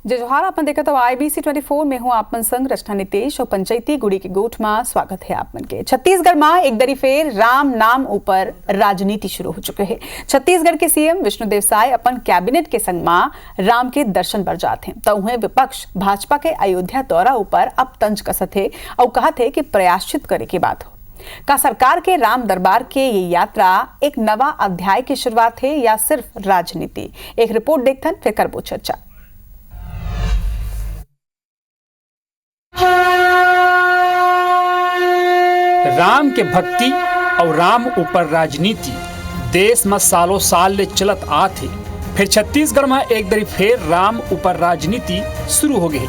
जय जोहार। अपन देखा तो IBC 24 में हूँ आपमन संग रचना नितेश और पंचायती गुड़ी के गोठ में स्वागत है आपमन के। छत्तीसगढ़ में एक दरी फेर राम नाम ऊपर राजनीति शुरू हो चुके हैं। छत्तीसगढ़ के CM विष्णुदेव साय अपन कैबिनेट के संग में राम के दर्शन पर जाते हैं तो उन्हें विपक्ष भाजपा के अयोध्या दौरा ऊपर अब तंज कसत है और कहा थे कि प्रयाश्चित करे की बात हो। का सरकार के राम दरबार के ये यात्रा एक नवा अध्याय की शुरुआत है या सिर्फ राजनीति? एक रिपोर्ट देखते हैं फिर करबो चर्चा। राम के भक्ति और राम ऊपर राजनीति देश में सालों साल ले चलत आथे। फिर छत्तीसगढ़ में एक दरी फेर राम ऊपर राजनीति शुरू हो गई।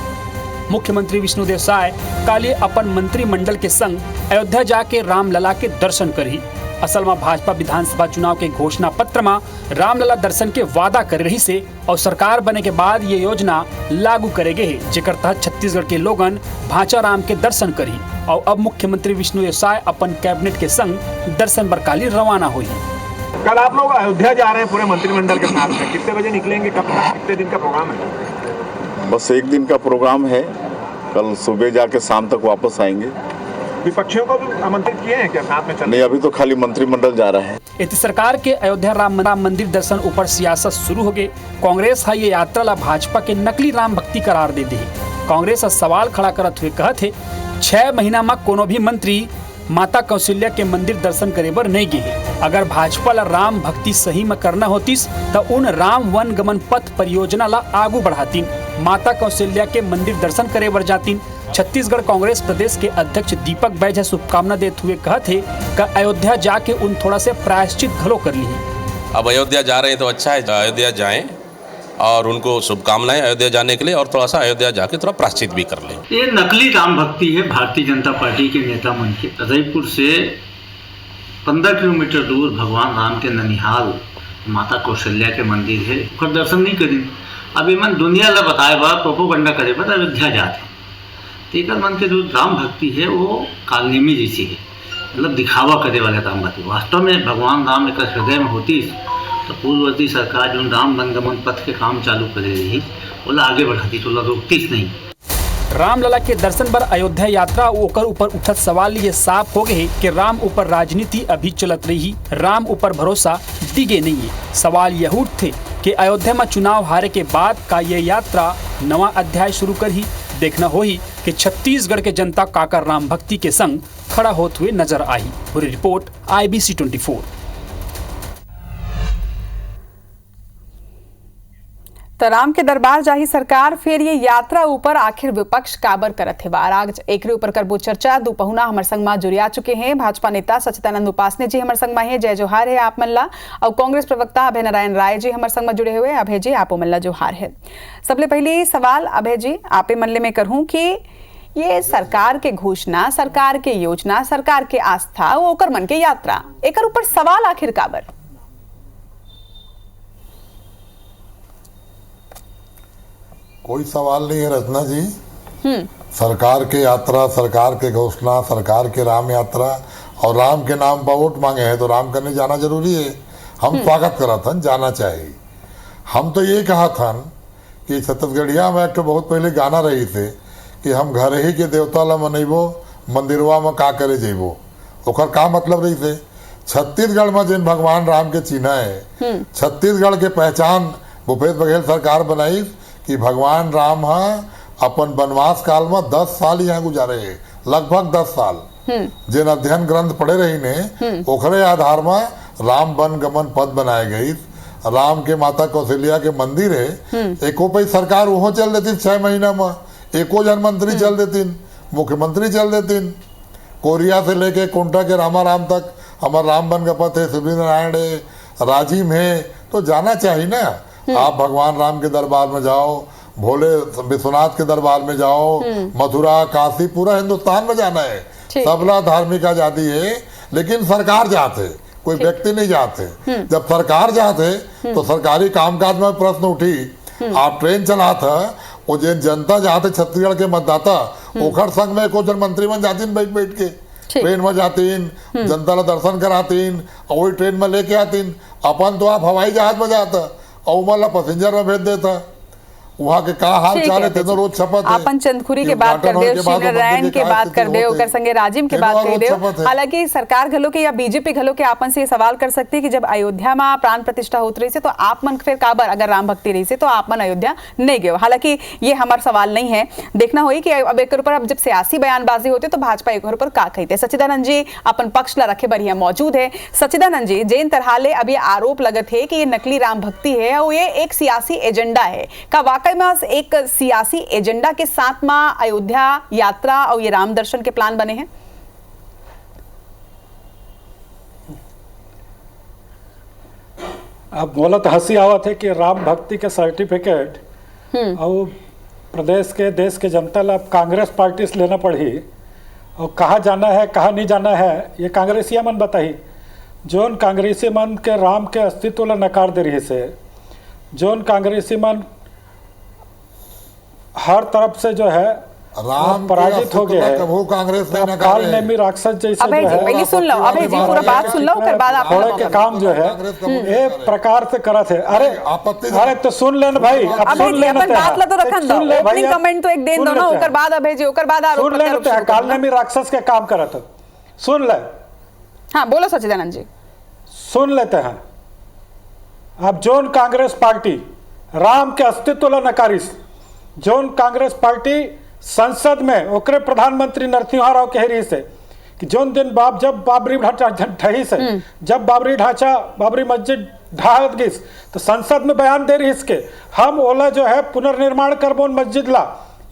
मुख्यमंत्री विष्णुदेव साय काले अपन मंत्रिमंडल के संग अयोध्या जाके रामलला के दर्शन करी। असल में भाजपा विधानसभा चुनाव के घोषणा पत्र में रामलला दर्शन के वादा कर रही से और सरकार बने के बाद ये योजना लागू करेगे है, जेकर तहत छत्तीसगढ़ के लोगन भांचा राम के दर्शन करी। और अब मुख्यमंत्री विष्णुदेव साय अपन कैबिनेट के संग दर्शन बरकाली रवाना हुई। कल आप लोग अयोध्या जा रहे हैं पूरे मंत्रिमंडल के साथ में, कितने बजे निकलेंगे, कब तक, कितने दिन का प्रोग्राम है? बस एक दिन का प्रोग्राम है। कल सुबह जाके शाम तक वापस आएंगे। विपक्षियों को भी आमंत्रित किए हैं क्या साथ में चलने? नहीं, अभी तो खाली मंत्रिमंडल जा रहा है। इस सरकार के अयोध्या राम मंदिर दर्शन ऊपर सियासत शुरू हो गई। कांग्रेस है ये यात्रा ला भाजपा के नकली राम भक्ति करार दे दी। कांग्रेस सवाल खड़ा करत हुए कहा थे 6 महीना में कोनो भी मंत्री माता कौशल्या के मंदिर दर्शन करे बर नहीं गए। अगर भाजपा ला राम भक्ति सही में करना होतीस तो उन राम वन गमन पथ परियोजना ला आगू बढ़ाती, माता कौशल्या के मंदिर दर्शन करे बर जाती। छत्तीसगढ़ कांग्रेस प्रदेश के अध्यक्ष दीपक बैज शुभकामना देते हुए कहा थे कि अयोध्या जाके उन थोड़ा से प्रायश्चित घलो कर ली। अब अयोध्या जा रहे हैं तो अच्छा है, अयोध्या जाएं और उनको शुभकामनाएं अयोध्या जाने के लिए, और थोड़ा सा अयोध्या जाके थोड़ा प्रायश्चित भी कर लें। ये नकली राम भक्ति है भारतीय जनता पार्टी के नेता मन के। उदयपुर से 15 किलोमीटर दूर भगवान राम के ननिहाल माता कौशल्या के मंदिर है, उसका दर्शन नहीं करें। अभी मन दुनिया ला बताए बा प्रोपोगंडा करे बा अयोध्या जाते तेकर मन के जो राम भक्ति है वो कालनेमी जैसी है, मतलब दिखावा करे वाले राम भक्ति। वास्तव में भगवान राम एक हृदय में होती तो पूर्ववर्ती सरकार जो राम वनगमन पथ के काम चालू करे रही बोला आगे बढ़ाती तो रोकतीस नहीं। रामलला के दर्शन पर अयोध्या यात्रा ओकर ऊपर उठत सवाल ये साफ हो गए कि राम ऊपर राजनीति अभी चलत रही, राम ऊपर भरोसा डिगे नहीं है। सवाल यह उठते कि अयोध्या में चुनाव हारे के बाद का ये यात्रा नवा अध्याय शुरू कर ही देखना हो ही कि छत्तीसगढ़ के जनता काकर राम भक्ति के संग खड़ा होते हुए नजर आई। पूरी रिपोर्ट IBC 24। तो राम के दरबार जाही सरकार फिर ये यात्रा ऊपर आखिर विपक्ष काबर करत है बार। आज एक ऊपर करबो चर्चा। दोपहुना हमर संग में जुड़िया चुके हैं भाजपा नेता सच्चिदानंद उपासने जी हमर संग में है। जय जोहार है आप मल्ला। और कांग्रेस प्रवक्ता अभय नारायण राय जी हमर संग में जुड़े हुए। अभय जी आपो मल्ला जोहार है। सबले पहले सवाल अभय जी आपे मल्ले में करूं कि ये सरकार के घोषणा, सरकार के योजना, सरकार के आस्था ओकर मन के यात्रा, एकर ऊपर सवाल आखिर काबर? कोई सवाल नहीं है रचना जी। सरकार के यात्रा, सरकार के घोषणा, सरकार के राम यात्रा और राम के नाम पर वोट मांगे हैं तो राम करने जाना जरूरी है। हम स्वागत करा था, जाना चाहिए। हम तो ये कहा था कि छत्तीसगढ़िया में एक तो बहुत पहले गाना रही थे कि हम घर ही के देवता ला मनैबो, मंदिरवा में का करे जेबो। ओकर का मतलब रही थे? छत्तीसगढ़ में जिन भगवान राम के चिन्ह है, छत्तीसगढ़ के पहचान भूपेश बघेल सरकार बनाई कि भगवान राम अपन वनवास काल में 10 साल यहाँ गुजारे है, लगभग 10 साल। जिन अध्ययन ग्रंथ पढ़े रही ने ओखरे आधार में राम वन गमन पथ बनाए गई। राम के माता कौशल्या के मंदिर है, एको पे सरकार वहाँ चल देती 6 महीना में, एको जन मंत्री चल देती, मुख्यमंत्री चल देती। कोरिया से लेके कोंटा के रामाराम तक हमारा राम वन का पथ है, शिवरी नारायण है, राजिम है, तो जाना चाहिए ना। आप भगवान राम के दरबार में जाओ, भोले विश्वनाथ के दरबार में जाओ, मथुरा, काशी, पूरा हिंदुस्तान में जाना है। सबला धार्मिक आजादी है, लेकिन सरकार जाते, कोई व्यक्ति नहीं जाते। जब सरकार जाते तो सरकारी कामकाज में प्रश्न उठी। आप ट्रेन चलाते वो जिन जनता जाते छत्तीसगढ़ के मतदाता ओखर संग में को जन मंत्री बन जाती बैठ के ट्रेन में जाती, जनता ला दर्शन कराती और वही ट्रेन में लेके आती। अपन तो आप हवाई जहाज में जाता और उमर ला पैसेंजर में भेज देता। वहाँ के कहा हाल ठीक चाल है, है तेनो रोज छपत है आपन चंदखुरी के कि बात कर उद्घाटन होने दे, के बाद नारायण मंदिर के का बात स्थिति कर दे, होते। ओकर संगे राजिम के तेनो बात कर रोज दे। छपत है। हालांकि सरकार घलो के या बीजेपी घलो के आपन से ये सवाल कर सकती है कि जब अयोध्या में प्राण प्रतिष्ठा होत रही से तो आप मन फिर काबर अगर राम भक्ति रही से तो आप मन अयोध्या नहीं गए। हालांकि ये हमारा सवाल नहीं है, देखना होई कि अब एक ऊपर अब जब सियासी बयानबाजी होते तो भाजपा एक ऊपर का कहते। सच्चिदानंद जी अपन पक्ष ला रखे बढ़िया मौजूद है। सच्चिदानंद जी, जेन तरह ले अब ये आरोप लगत है कि ये नकली राम भक्ति है और ये एक सियासी एजेंडा है, का वाकई में एक सियासी एजेंडा के साथ में अयोध्या यात्रा और ये राम दर्शन के प्लान बने हैं? अब बोलत हंसी आवत है कि राम भक्ति के सर्टिफिकेट और प्रदेश के देश के जनता ला अब कांग्रेस पार्टी से लेना पड़ी और कहाँ जाना है कहाँ नहीं जाना है ये कांग्रेसिया मन बताई। जोन कांग्रेसी मन के राम के अस्तित्व ला नकार दे रही से, जोन कांग्रेसी मन हर तरफ से जो है राम पराजित हो गया है, कभू कांग्रेस ने अब नकारे। काल नेमी राक्षस जैसे अबे जो जी है पहले सुन लो, अबे जी पूरा बात सुन लो, फिर बाद आप थोड़े के काम जो है ये प्रकार से करत है। अरे तो सुन लेना भाई, अब अबे सुन जी लेना अपन बात ला तो रखन दो, ओपनिंग कमेंट तो एक देन दो ना, ओकर बाद अबे जी ओकर बाद आरोप सुन लेते हैं, काल नेमी राक्षस के काम करत है, सुन ले। हाँ बोलो सच्चिदानंद जी। सुन लेते हैं। अब जोन कांग्रेस पार्टी राम के अस्तित्व ला नकारिस, जोन कांग्रेस पार्टी संसद में ओकरे प्रधानमंत्री नरसिम्हा राव कह रही से कि जोन दिन जब बाबरी ढांचा ढही से, जब बाबरी मस्जिद ढाहत गई तो संसद में बयान दे रही इसके हम ओला जो है पुनर्निर्माण करबोन मस्जिद ला,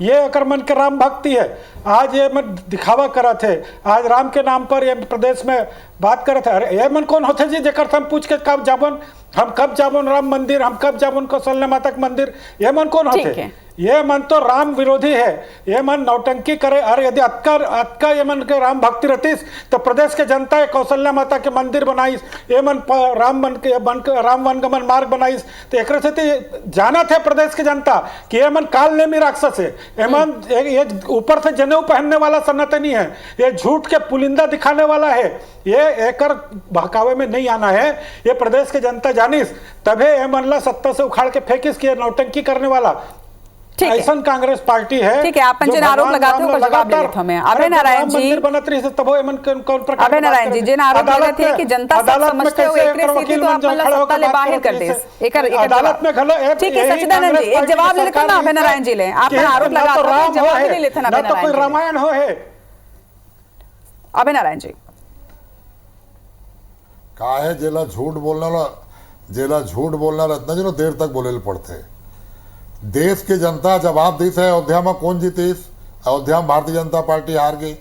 ये अकर मन के राम भक्ति है। आज ये मन दिखावा करा थे, आज राम के नाम पर ये प्रदेश में बात करे थे। अरे ये मन कौन होते जी जेकर हम पूछ के कब जाबन, हम कब जाबन राम मंदिर, हम कब जाबन कौशल्या माता के मंदिर, ये मन कौन होते? ये मन तो राम विरोधी है, ये मन नौटंकी करे। अरे यदि अतका ये मन के राम भक्ति रतीस तो प्रदेश के जनता कौशल्या माता के मंदिर बनाईस, ये मन राम वनगमन मार्ग बनाईस, तो एक से जाना थे प्रदेश के जनता कि ये मन काल नेमी राक्षस है, ये मन ये ऊपर से जनेऊ पहनने वाला सनातनी है, ये झूठ के पुलिंदा दिखाने वाला है, ये एकर बहकावे में नहीं आना है। ये प्रदेश के जनता जानिस तभे ये मन ला सत्ता से उखाड़ के फेंकिस कि नौटंकी करने वाला ऐसा कांग्रेस पार्टी है। ठीक है, आप जिन आरोप लगाते हो जवाब ले लेते हमें। अबे नारायण जी, अबे नारायण जी, जिन आरोप लगाते हैं कि जनता सब समझते हो एकरे स्थिति तो आप मतलब सत्ता ले बाहर कर दे, एकर अदालत में घलो ठीक है सच्चिदानंद जी, एक जवाब ले लेते ना अबे नारायण जी ले, आप आरोप लगाते हो जवाब ले लेते ना अबे नारायण जी। रामायण हो है अबे नारायण जी का है जेला झूठ बोलना रहता जो देर तक बोले पड़ते। देश के जनता जवाब दी है अयोध्या में कौन जीतीस, अयोध्या में भारतीय जनता पार्टी हार गई,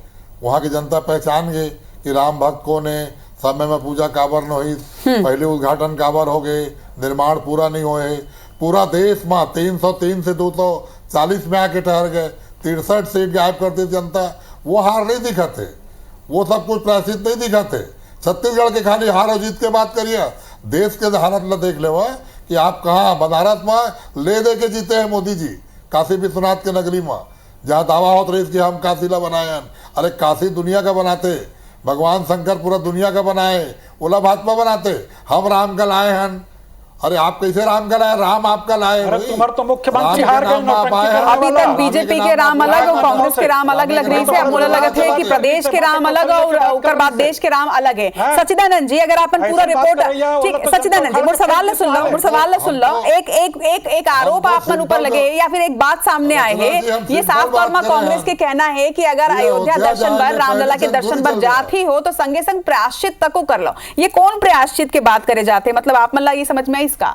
वहाँ की जनता पहचान गई कि राम भक्त कौन है, समय में पूजा काबर न हुई, पहले उद्घाटन काबर हो गए, निर्माण पूरा नहीं हुए, पूरा देश में 303 से 240 में आके ठहर गए, 63 सीट गायब कर दी जनता। वो हार नहीं दिखाते, वो सब कुछ प्रायश्चित नहीं दिखाते। छत्तीसगढ़ के खाली हार और जीत के बात करिए, देश के हालत ला देख ले कि आप कहाँ बनारस में ले दे के जीते हैं मोदी जी, काशी विश्वनाथ के नगरी में, जहाँ दावा होता रही कि हम काशी ला बनाए हैं। अरे काशी दुनिया का बनाते, भगवान शंकर पूरा दुनिया का बनाए, ओला भाजपा बनाते, हम राम का लाए हैं। अरे आप कैसे राम का लाए, राम आपका लाए। तुम्हारे तो मुख्यमंत्री हार गए, अभी तक बीजेपी के राम अलग और कांग्रेस के राम अलग लग रही है। अब मुझे लगता है कि प्रदेश के राम अलग और बाद देश के राम अलग है। सच्चिदानंद जी, अगर अपन पूरा रिपोर्ट ठीक, सच्चिदानंद जी मोर सवाल सुन लो, एक आरोप आप मन ऊपर लगे या फिर एक बात सामने आए है, ये साफ तौर में कांग्रेस के कहना है कि अगर अयोध्या दर्शन पर रामलला के दर्शन पर जात ही हो तो संगे संग प्रायश्चित तक कर लो। ये कौन प्रायश्चित की बात करे जाते, मतलब आप मन ये समझ में इसका?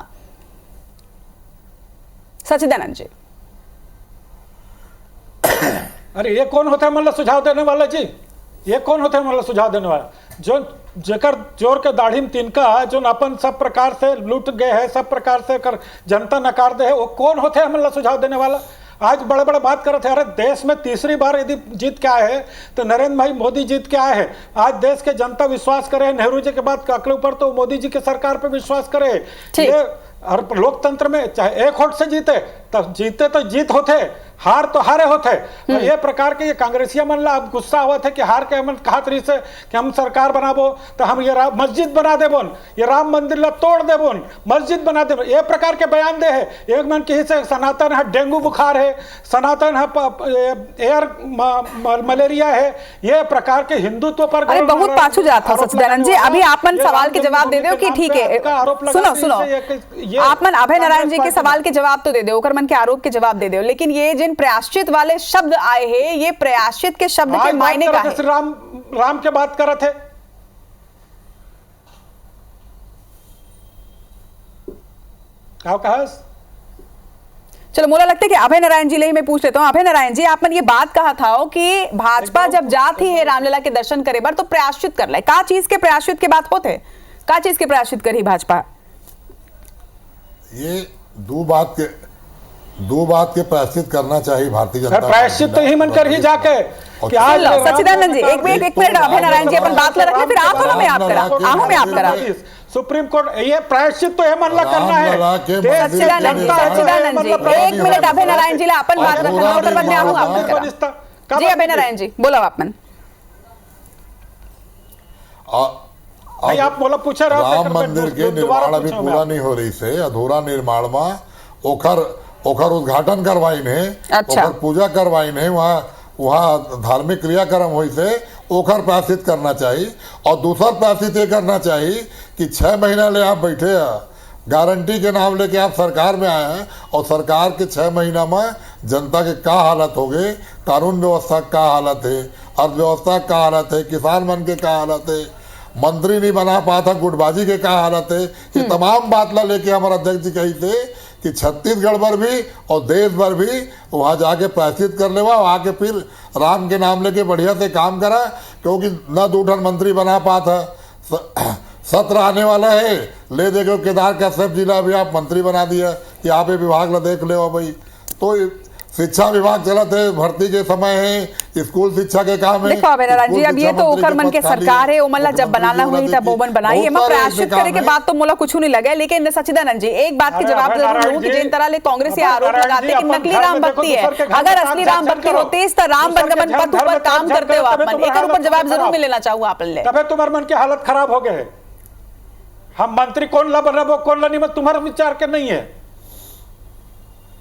सच्चिदानंद जी अरे ये कौन होता है मतलब सुझाव देने वाला जी, ये कौन होता है मतलब सुझाव देने वाला? जो जेकर जोर के दाढ़ी में तिनका जो अपन सब प्रकार से लूट गए है, सब प्रकार से कर जनता नकार दे है, वो कौन होते हैं मतलब सुझाव देने वाला? आज बड़े बड़े बात कर रहे थे, अरे देश में तीसरी बार यदि जीत के आए हैं तो नरेंद्र भाई मोदी जीत के आए हैं। आज देश के जनता विश्वास करे, नेहरू जी के बाद अगले ऊपर तो मोदी जी की सरकार पे विश्वास करे। ये और लोकतंत्र में चाहे एक वोट से जीते तब जीते तो जीत होते, हार तो हारे होते तो ये प्रकार के ये कांग्रेसिया मन ला अब गुस्सा हुआ थे कि हार के हम कहा तरी से कि हम सरकार बनाबो तो हम ये मस्जिद बना देबोन, ये राम मंदिर ला तोड़ देबोन, मस्जिद बना देबोन, ये प्रकार के बयान दे है। एक मन की से सनातन है डेंगू बुखार है, सनातन है एयर मलेरिया है, ये प्रकार के हिंदुत्व पर अरे बहुत पाछू जाता सचिदानंद जी। अभी आप मन सवाल के जवाब दे दो कि ठीक है, सुनो सुनो, आप मन अभय नारायण जी के सवाल के जवाब तो दे दो, ओकर मन के आरोप के जवाब दे दो, लेकिन ये जिन प्रायश्चित वाले शब्द आए हैं, ये प्रायश्चित के शब्द के मायने का है। राम के बात कर रहे थे, क्या कहा? चलो मोला लगता है कि अभय नारायण जी ले ही मैं पूछ लेता हूँ। अभय नारायण जी, आपने ये बात कहा था कि भाजपा जब जाती है रामलला के दर्शन करे बार तो प्रायश्चित कर ले, का चीज के प्रायश्चित के बात होते, का चीज के प्रायश्चित करी भाजपा? ये दो बात के प्रायश्चित करना चाहिए भारतीय जनता। प्रायश्चित तो ही मन कर ही जाके कि आज सचिदानंद जी एक मिनट अभय नारायण जी अपन बात ला रखें, फिर आप में आप करा सुप्रीम कोर्ट ये प्रायश्चित तो है मन ला करना है। सचिदानंद जी एक मिनट अभय नारायण जी ला अपन बात रखना, ओकर बाद में आहू आप करा जी। अभय नारायण जी बोलो आपन। आप बोला पूछा राम मंदिर के निर्माण अभी पूरा नहीं हो रही से अधूरा निर्माण में ओकर उद्घाटन करवाई ने, ओकर पूजा करवाई ने, वहाँ धार्मिक क्रियाक्रम हुई से ओकर प्रायश्चित करना चाहिए। और दूसरा प्रायश्चित ये करना चाहिए कि 6 महीना ले आप बैठे हैं, गारंटी के नाम लेके आप सरकार में आए हैं और सरकार के 6 महीना में जनता के क्या हालत हो गए, कानून व्यवस्था का हालत है, अर्थव्यवस्था का हालत है, किसान मन के क्या हालत है, मंत्री नहीं बना पाता गुटबाजी के क्या हालत है, ये तमाम बात ला लेके हमारा अध्यक्ष जी कही थे कि छत्तीसगढ़ पर भी और देश भर भी वहाँ जाके प्रायश्चित कर लेवा, वहाँ के फिर राम के नाम लेके बढ़िया से काम करा, क्योंकि न 2 मंत्री बना पाता। सत्र आने वाला है, ले देखो केदार कश्यप जिला भी आप मंत्री बना दिया कि आप ये विभाग ला देख ले भाई। तो शिक्षा विभाग चला थे, भर्ती के समय है, स्कूल शिक्षा के काम है। देखो अभय नारायण जी, अब ये तो ओकर मन के सरकार है, ओमन ला जब बनाना हुई तब ओमन बनाई, एमा प्रायश्चित करे के बाद तो मोला कुछ नहीं लगे। लेकिन सचिदानंद जी एक बात के जवाब जरूर लूं कि जिन तरह ले कांग्रेस ये आरोप लगाते कि नकली राम भक्ति है, अगर असली राम भक्ति होती तो राम वनगमन पथ ऊपर काम करते हो, आप एक ऊपर जवाब जरूर मिलना चाहूँ आप ले। तबे तुम्हारे मन की हालत खराब हो गए। हम मंत्री कौन ला बनाबो कौन ला नहीं, तुम्हारा विचार के नहीं है।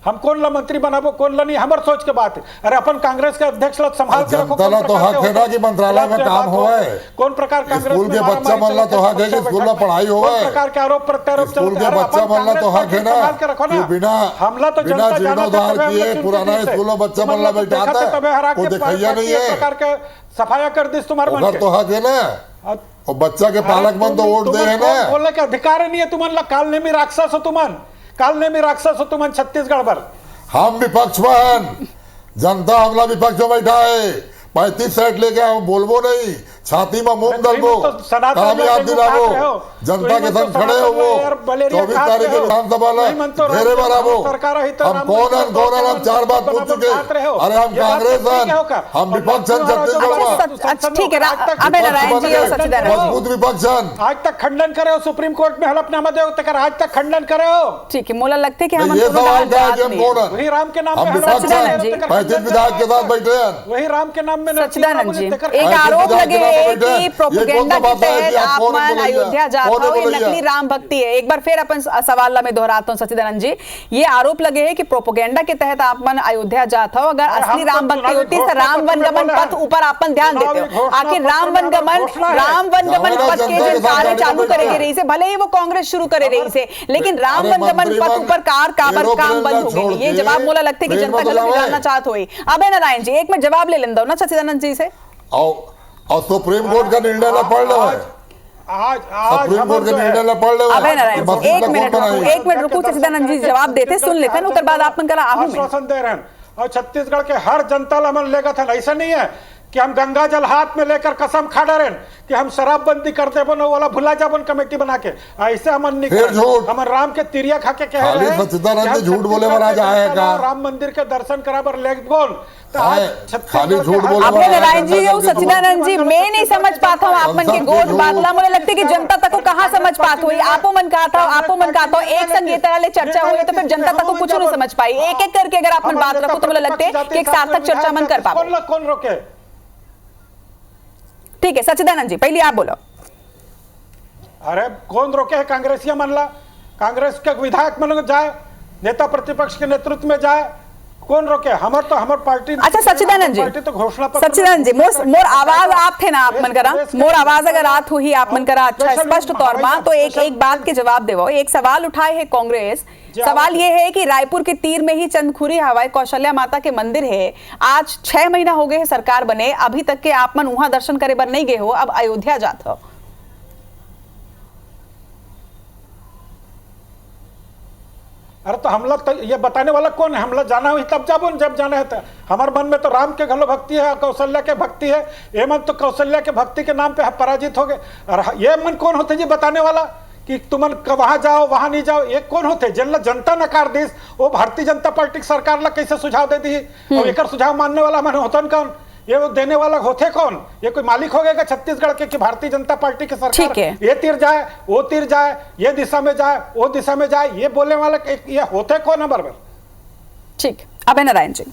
हम कौन ला मंत्री बनाबो कौन ला नहीं, हमारे सोच के बात है। अरे अपन कांग्रेस के अध्यक्ष लोग संभाल के रखो, तो हक है ना कि मंत्रालय में काम होवे, कौन प्रकार कांग्रेस स्कूल के बच्चा मन ला तो हक है कि स्कूल में पढ़ाई होवे, प्रकार के आरोप प्रत्यारोप स्कूल के बच्चा मन ला तो हक है ना कि बिना जीर्णोद्धार किए पुराना स्कूल में बच्चा मन ला बैठाता है, वो दिखाइया नहीं है, प्रकार के सफाया कर दी तुम्हारे मन तो हक है ना। और बच्चा के पालक मन तो वोट दे है ना, बोलने का अधिकार नहीं है तुमन ला। काल ने में राक्षस हो तुमन, काल ने में राक्षस हो तुमन छत्तीसगढ़ पर। हम विपक्ष में, जनता हमला विपक्ष में बैठा है, 35 सेट लेके हम बोलबो नहीं, छाती में मूंग डलबो, कामयाब दिलाबो, जनता के संग खड़े हो। वो 24 तारीख के विधानसभा घेरे बनाबो। हम कौन है हम 4 बात पूछ चुके। अरे हम कांग्रेस हैं, हम विपक्ष हैं छत्तीसगढ़। ठीक है अभय नारायण जी और सचिदानंद मजबूत विपक्ष हैं। आज तक खंडन करे हो, सुप्रीम कोर्ट में हलफनामा दे तक आज तक खंडन करे हो। ठीक है, मोला लगता है कि हम ये सवाल क्या है कि हम कौन है? वही राम के नाम हम विपक्ष हैं, 35 विधायक के साथ बैठे हैं। वही राम के नाम में सचिदानंद जी एक आरोप लगे है कि प्रोपेगेंडा के तहत आप मन अयोध्या जाता हो, ये नकली राम भक्ति है। एक बार फिर अपन सवाल में दोहराता हूँ सचिदानंद जी, ये आरोप लगे है कि प्रोपेगेंडा के तहत आप मन अयोध्या जाता हो, अगर असली राम भक्ति होती तो राम वनगमन पथ ऊपर अपन ध्यान देते हो। आखिर राम वनगमन पथ के जो कार्य चालू करेगी रही से, भले ही वो कांग्रेस शुरू करे रही से, लेकिन राम वनगमन पथ ऊपर काबर काम बंद हो गई। ये जवाब मोला लगता है कि जनता गलत जानना चाहत हुई। अभय नारायण जी एक में जवाब ले लेंदा ना सचिदानंद जी से। और सुप्रीम कोर्ट का निर्णय ला पढ़ लो है, सुप्रीम कोर्ट का निर्णय ला पढ़ लो। अभय नारायण जी एक मिनट रुको, सचिदानंद जी जवाब देते सुन लेते हैं, उसके बाद आप मन करा आहू में आश्वासन दे रहे हैं। और छत्तीसगढ़ के हर जनता ला मन लेगा था, ऐसा नहीं है कि हम गंगा जल हाथ में लेकर कसम खा डरे कि हम शराबबंदी करते बनो वाला भुला जाबन कमेटी बना के ऐसे हमन नहीं फिर झूठ। हमन राम के तिरिया खा के कह खाली रहे हैं सच्चिदानंद कि हम जी झूठ बोले वाला जाए का। राम मंदिर के दर्शन करा पर लेग बोल तो आज खाली छत्तीसगढ़ झूठ के बोले हाल- अपने नारायण जी और सच्चिदानंद जी मैं नहीं समझ पाता हूँ आप मन के गोट बादला मुझे लगता है कि जनता तक को कहाँ समझ पात हुई आपो मन का था एक संग ये तरह ले चर्चा हुई तो फिर जनता तक को कुछ नहीं समझ पाई एक एक करके अगर आप मन बात रखो तो मुझे लगता है कि एक सार्थक चर्चा मन कर पाओ। कौन रोके? ठीक है सच्चिदानंद जी पहले आप बोलो। अरे कौन रोके है? कांग्रेसिया मन ला, कांग्रेस के विधायक मन जाए, नेता प्रतिपक्ष के नेतृत्व में जाए, कौन रोके? हमार पार्टी। अच्छा सच्चिदानंद जी, पार्टी तो घोषणा पत्र सच्चिदानंद जी मोर आवाज आप थे ना आप मन करा मोर आवाज अगर आत हुई आप मन करा अच्छा स्पष्ट तौर में तो एक बात के जवाब देवो। एक सवाल उठाए है कांग्रेस, सवाल ये है कि रायपुर के तीर में ही चंदखुरी हवाई कौशल्या माता के मंदिर है, आज 6 महीना हो गए है सरकार बने, अभी तक के आप मन वहां दर्शन करे बर नहीं गए हो, अब अयोध्या जाते हो। अरे तो हमला तो ये बताने वाला कौन है? हमला जाना हुई तब जाबो जब जाना है। तो हमारे मन में तो राम के घलो भक्ति है, कौशल्या के भक्ति है, ये मन तो कौशल्या के भक्ति के नाम पे पराजित हो गए। और ये मन कौन होते जी बताने वाला कि तुमन वहां जाओ वहां नहीं जाओ? ये कौन होते जिनला जनता नकार दी? वो भारतीय जनता पार्टी की सरकार ला कैसे सुझाव दे दी? और एक सुझाव मानने वाला मन होतन कौन? ये वो देने वाला होते कौन? ये कोई मालिक हो गएगा छत्तीसगढ़ के कि भारतीय जनता पार्टी की सरकार ये तीर जाए वो तीर जाए, ये दिशा में जाए वो दिशा में जाए, ये बोलने वाला ये होते कौन है बराबर? ठीक, अब है नारायण जी।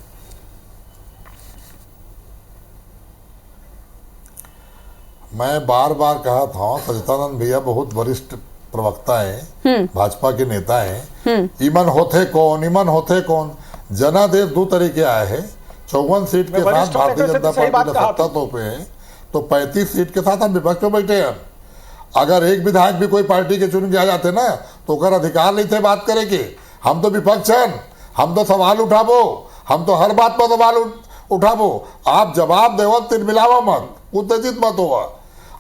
मैं बार बार कहा था सच्चिदानंद भैया बहुत वरिष्ठ प्रवक्ता है, भाजपा के नेता है। ईमन होते कौन? जनादेश 2 तरीके आए हैं। 54 सीट के साथ भारतीय जनता पार्टी ने सत्ता तो पे है, तो 35 सीट के साथ हम विपक्ष में बैठे हैं। अगर एक विधायक भी कोई पार्टी के चुन के आ जाते ना तो कर अधिकार नहीं थे बात करे के। हम तो विपक्ष हैं, हम तो सवाल उठाबो, हम तो हर बात पर सवाल उठाबो। आप जवाब देवो, तिरमिलावा मत, उत्तेजित मत हुआ।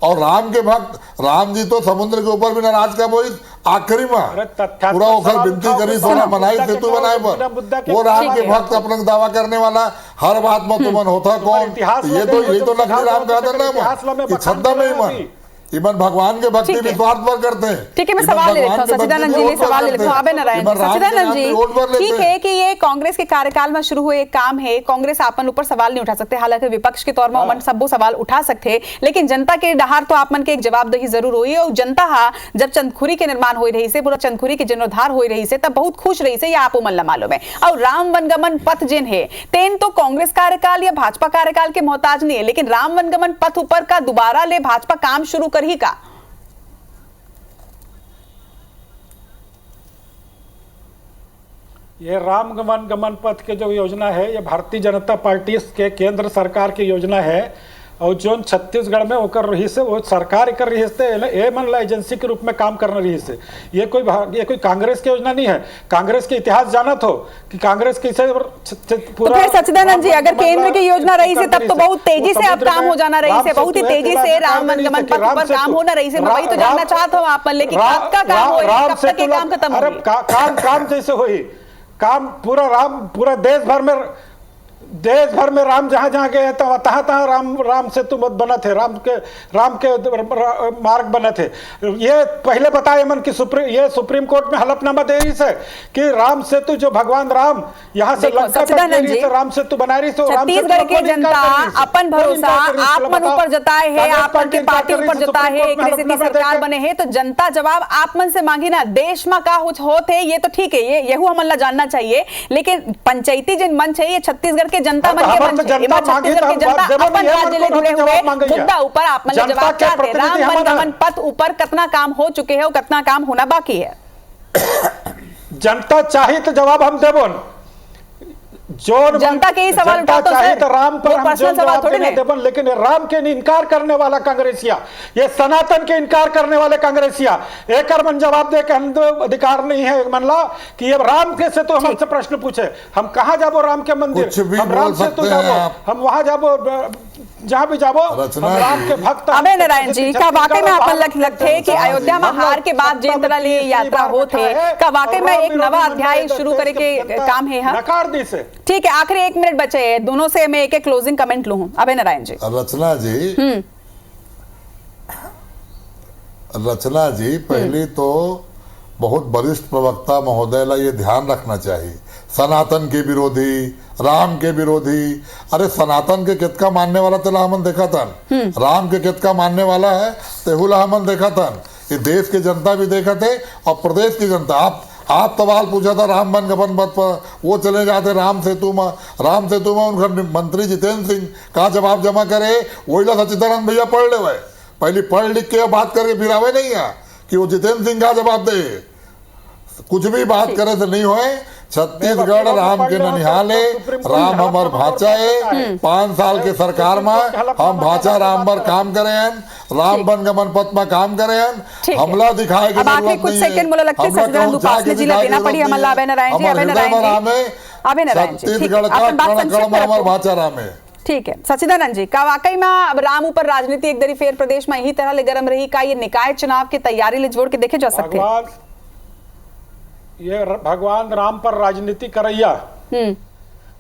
और राम के भक्त राम जी तो समुद्र के ऊपर भी नाराज का बोई आखिरी में पूरा ओखर बिनती करी सोना बनाई सेतु बनाए पर वो राम के भक्त अपना दावा करने वाला हर बात में तुमन होता कौन? ये तो नकली राम का ना कि छद्दा में ही मन इमन भगवान के भक्ति विश्वास पर करते हैं। ठीक है, मैं सवाल ले लेता हूँ सच्चिदानंद जी, सवाल ले लेता हूँ। अबे नारायण सच्चिदानंद जी, ठीक है कि ये कांग्रेस के कार्यकाल में शुरू हुए एक काम है, कांग्रेस आपन ऊपर सवाल नहीं उठा सकते, हालांकि विपक्ष के तौर में मन सब सवाल उठा सकते, लेकिन जनता के डहार तो आप मन के एक जवाबदेही जरूर हुई। और जनता जब चंदखुरी के निर्माण हो रही से, पूरा चंदखुरी के जीर्णोद्धार हो रही से, तब बहुत खुश रही से, ये आपो मन ला मालूम है। और राम वनगमन पथ जिन है तेन तो कांग्रेस कार्यकाल या भाजपा कार्यकाल के मोहताज नहीं है, लेकिन राम वनगमन पथ ऊपर का दोबारा ले भाजपा काम शुरू कर ही का। ये राम गमन पथ के जो योजना है ये भारतीय जनता पार्टी के केंद्र सरकार की योजना है। और जो छत्तीसगढ़ में होकर रही से वो सरकार कर रही से ए मन ला एजेंसी के रूप में काम करना रही से। ये कोई कांग्रेस की योजना नहीं है। कांग्रेस के इतिहास जाना तो कि कांग्रेस कैसे तो फिर सच्चिदानंद जी अगर केंद्र की योजना रही से तब तो बहुत तेजी से अब काम हो जाना रही से, बहुत ही तेजी से राम वनगमन पथ पर काम होना रही से। मैं वही तो जानना चाहता हूँ आप, लेकिन कब का काम हो, कब तक ये काम खत्म हो? काम जैसे हुई काम पूरा देश भर में राम जहां जहां गए तो तहां राम सेतु मत बना थे, राम के मार्ग बने थे। ये पहले बताए मन कि सुप्रीम कोर्ट में हलफनामा दे रही से कि राम सेतु जो भगवान राम यहाँ से लंका तक राम सेतु बना रही। छत्तीसगढ़ की जनता अपन भरोसा आप मन ऊपर जताए है, आप मन के पार्टी ऊपर जताए है, एक ऐसी सरकार बने है, तो जनता जवाब आप मन से मांगी ना। देश में का होते ये तो ठीक है, ये हमन ला जानना चाहिए, लेकिन पंचायती जिन मंच है ये छत्तीसगढ़ जनता मन के मंच है, छत्तीसगढ़ की जनता अपन राज्य ले जुड़े हुए मुद्दा ऊपर आप मन जवाब चाहते। राम वनगमन पथ ऊपर कितना काम हो चुके हैं और कितना काम होना बाकी है? जनता चाहिए तो जवाब हम देबो, जो जनता के ही सवाल उठाते हैं तो राम पर हम जवाब नहीं देबो। लेकिन राम के इनकार करने वाला कांग्रेसिया, ये सनातन के इनकार करने वाले कांग्रेसिया एक मन जवाब दे के हम अधिकार नहीं है मन ला कि ये राम के से तो हमसे प्रश्न पूछे, हम कहाँ जाबो राम के मंदिर, हम राम से तो जाबो, हम वहां जाबो जहाँ भी जाबो रचना हम राम जी। के भक्त अबे नारायण जी का वाकई में अपन लगते कि अयोध्या में हार के बाद जिन तरह लिए यात्रा होते का वाकई में एक नवा अध्याय शुरू करे के काम है हाँ? नकार दी से ठीक है, आखिरी 1 मिनट बचे है, दोनों से मैं एक क्लोजिंग कमेंट लूं। अबे नारायण जी। रचना जी पहली तो बहुत वरिष्ठ प्रवक्ता महोदय ला ये ध्यान रखना चाहिए, सनातन के विरोधी, राम के विरोधी। अरे सनातन के कितना मानने वाला तेला हमन देखा था, राम के कितना मानने वाला है तेहुला हमन देखा था। ये देश की जनता भी देखा थे और प्रदेश की जनता। आप सवाल पूछा था राम बन गबन मत पर, वो चले जाते राम सेतु में उनका मंत्री जितेंद्र सिंह का जवाब जमा करे, वही सचिदानंद भैया पढ़ ले। पहले पढ़ लिख के बात करके फिर आवे नहीं है कि वो जितेंद्र सिंह का जवाब दे। कुछ भी बात करे तो नहीं होए। छत्तीसगढ़ राम के ननिहाले, राम हमार भाचा है। 5 साल के सरकार में हम भाचा राम पर काम करे हैं, राम बन गमन पथ में काम करे हैं। हमला दिखाए की जरूरत नहीं है। कुछ सेकंड मोला लगते सचिदानंद उपासने जी ला देना पड़ी हमला। अबे नारायण जी, अबे नारायण जी, छत्तीसगढ़ का कण में हमार भाचा राम है। ठीक है सचिदानंद जी, का वाकई में अब राम ऊपर राजनीति एक दरी फेर प्रदेश में यही तरह ले गरम रही का? ये निकाय चुनाव की तैयारी ले जोड़ के देखे जा सकते हैं। भगवान राम पर राजनीति करैया,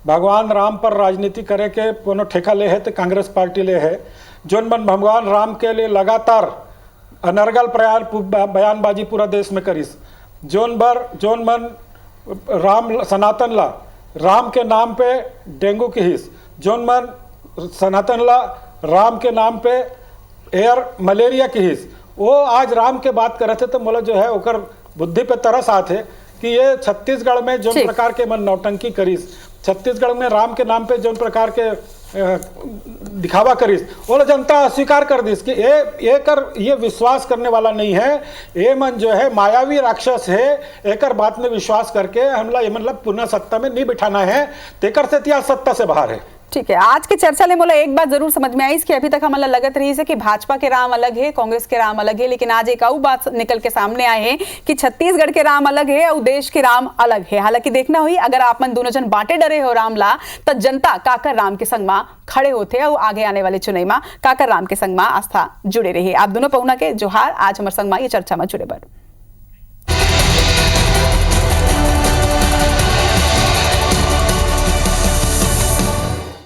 भगवान राम पर राजनीति करे के कोनो ठेका ले है तो कांग्रेस पार्टी ले है। जोन मन भगवान राम के लिए लगातार अनर्गल बयानबाजी पूरा देश में करिस। जोन मन राम सनातन ला राम के नाम पे डेंगू की हिस, जोन मन सनातन ला राम के नाम पे एयर मलेरिया की हिस, वो आज राम के बात करे थे तो मोला जो है ओकर बुद्धि पे तरस आते कि ये छत्तीसगढ़ में जो प्रकार के मन नौटंकी करीस, छत्तीसगढ़ में राम के नाम पे जो प्रकार के दिखावा करीस, वो जनता अस्वीकार कर दीस कि ये विश्वास करने वाला नहीं है। ये मन जो है मायावी राक्षस है, एकर बात में विश्वास करके हमला ये मतलब पुनः सत्ता में नहीं बिठाना है, तेकर से इतिहास सत्ता से बाहर है। ठीक है, आज की चर्चा में मोला एक बात जरूर समझ में आई कि अभी तक हमारा लगत रही है कि भाजपा के राम अलग है, कांग्रेस के राम अलग है, लेकिन आज एक और बात निकल के सामने आए हैं कि छत्तीसगढ़ के राम अलग है और देश के राम अलग है। हालांकि देखना हुई अगर आप मन दोनों जन बांटे डरे हो राम ला तो जनता काकर राम के संग में खड़े होते और आगे आने वाले चुनाव में काकर राम के संग में आस्था जुड़े रही। आप दोनों पहुना के जोहार, आज हमारे संग में ये चर्चा में जुड़े बर।